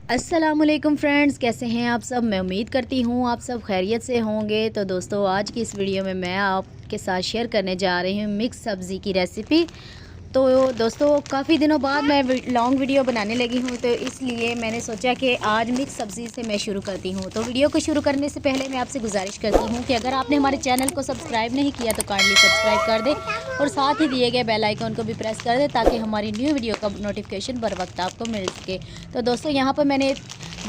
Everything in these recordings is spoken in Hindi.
अस्सलामुअलैकुम फ्रेंड्स, कैसे हैं आप सब। मैं उम्मीद करती हूँ आप सब खैरियत से होंगे। तो दोस्तों, आज की इस वीडियो में मैं आपके साथ शेयर करने जा रही हूँ मिक्स सब्ज़ी की रेसिपी। तो दोस्तों, काफ़ी दिनों बाद मैं लॉन्ग वीडियो बनाने लगी हूँ, तो इसलिए मैंने सोचा कि आज मिक्स सब्ज़ी से मैं शुरू करती हूँ। तो वीडियो को शुरू करने से पहले मैं आपसे गुजारिश करती हूँ कि अगर आपने हमारे चैनल को सब्सक्राइब नहीं किया तो काइंडली सब्सक्राइब कर दें और साथ ही दिए गए बेल आइकन को भी प्रेस कर दें ताकि हमारी न्यू वीडियो का नोटिफिकेशन बर वक्त आपको मिल सके। तो दोस्तों, यहाँ पर मैंने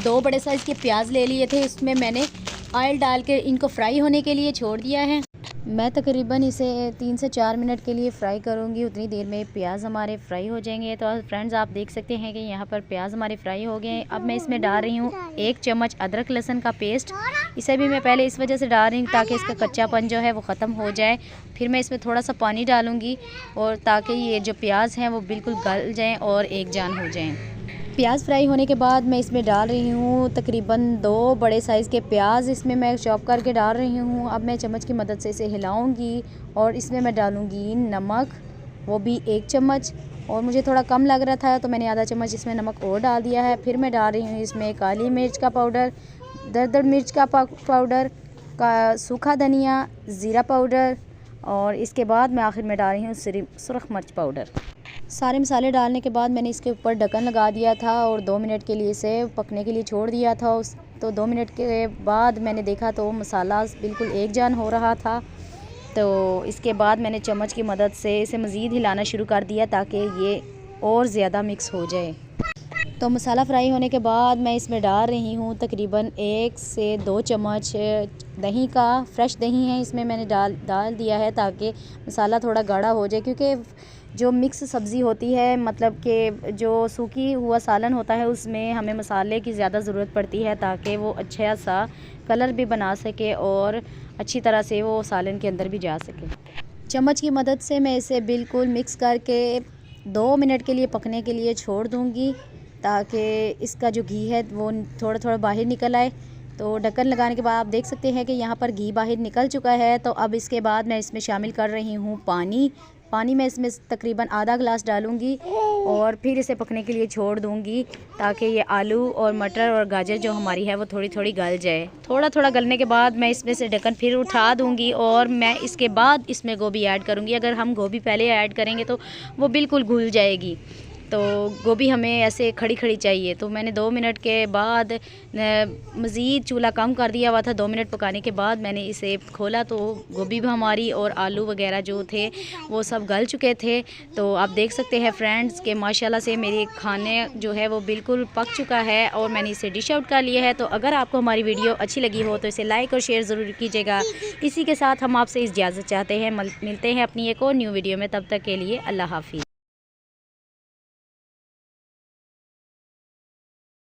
2 बड़े साइज़ के प्याज ले लिए थे। इसमें मैंने ऑयल डाल के इनको फ्राई होने के लिए छोड़ दिया है। मैं तकरीबन इसे 3 से 4 मिनट के लिए फ़्राई करूँगी। उतनी देर में प्याज हमारे फ्राई हो जाएंगे। तो फ्रेंड्स, आप देख सकते हैं कि यहाँ पर प्याज हमारे फ्राई हो गए। अब मैं इसमें डाल रही हूँ 1 चम्मच अदरक लहसुन का पेस्ट। इसे भी मैं पहले इस वजह से डाल रही हूँ ताकि इसका कच्चापन जो है वो ख़त्म हो जाए। फिर मैं इसमें थोड़ा सा पानी डालूँगी और ताकि ये जो प्याज हैं वो बिल्कुल गल जाएँ और एक जान हो जाएँ। प्याज फ्राई होने के बाद मैं इसमें डाल रही हूँ तकरीबन 2 बड़े साइज़ के प्याज। इसमें मैं चॉप करके डाल रही हूँ। अब मैं चम्मच की मदद से इसे हिलाऊंगी और इसमें मैं डालूंगी नमक, वो भी 1 चम्मच। और मुझे थोड़ा कम लग रहा था तो मैंने आधा चम्मच इसमें नमक और डाल दिया है। फिर मैं डाल रही हूँ इसमें काली मिर्च का पाउडर, दरदर मिर्च का पाउडर, का सूखा धनिया, ज़ीरा पाउडर और इसके बाद मैं आखिर में डाल रही हूँ सुरख मिर्च पाउडर। सारे मसाले डालने के बाद मैंने इसके ऊपर ढक्कन लगा दिया था और 2 मिनट के लिए इसे पकने के लिए छोड़ दिया था। तो 2 मिनट के बाद मैंने देखा तो मसाला बिल्कुल एक जान हो रहा था। तो इसके बाद मैंने चम्मच की मदद से इसे मज़ीद हिलाना शुरू कर दिया ताकि ये और ज़्यादा मिक्स हो जाए। तो मसाला फ्राई होने के बाद मैं इसमें डाल रही हूँ तकरीबन 1 से 2 चम्मच दही का। फ्रेश दही है इसमें मैंने डाल दिया है ताकि मसाला थोड़ा गाढ़ा हो जाए, क्योंकि जो मिक्स सब्ज़ी होती है, मतलब कि जो सूखी हुआ सालन होता है, उसमें हमें मसाले की ज़्यादा ज़रूरत पड़ती है ताकि वो अच्छा सा कलर भी बना सके और अच्छी तरह से वो सालन के अंदर भी जा सके। चम्मच की मदद से मैं इसे बिल्कुल मिक्स करके 2 मिनट के लिए पकने के लिए छोड़ दूँगी ताकि इसका जो घी है वो थोड़ा थोड़ा बाहर निकल आए। तो ढक्कन लगाने के बाद आप देख सकते हैं कि यहाँ पर घी बाहर निकल चुका है। तो अब इसके बाद मैं इसमें शामिल कर रही हूँ पानी मैं इसमें तकरीबन आधा गिलास डालूँगी और फिर इसे पकने के लिए छोड़ दूँगी ताकि ये आलू और मटर और गाजर जो हमारी है वो थोड़ी थोड़ी गल जाए। थोड़ा थोड़ा गलने के बाद मैं इसमें से ढक्कन फिर उठा दूँगी और मैं इसके बाद इसमें गोभी ऐड करूँगी। अगर हम गोभी पहले ऐड करेंगे तो वो बिल्कुल घुल जाएगी। तो गोभी हमें ऐसे खड़ी खड़ी चाहिए। तो मैंने 2 मिनट के बाद मज़ीद चूल्हा कम कर दिया हुआ था। 2 मिनट पकाने के बाद मैंने इसे खोला तो गोभी भी हमारी और आलू वगैरह जो थे वो सब गल चुके थे। तो आप देख सकते हैं फ्रेंड्स कि माशाल्लाह से मेरे खाने जो है वो बिल्कुल पक चुका है और मैंने इसे डिश आउट कर लिया है। तो अगर आपको हमारी वीडियो अच्छी लगी हो तो इसे लाइक और शेयर ज़रूर कीजिएगा। इसी के साथ हम आपसे इजाज़त चाहते हैं। मिलते हैं अपनी एक और न्यू वीडियो में। तब तक के लिए अल्लाह हाफ़िज़।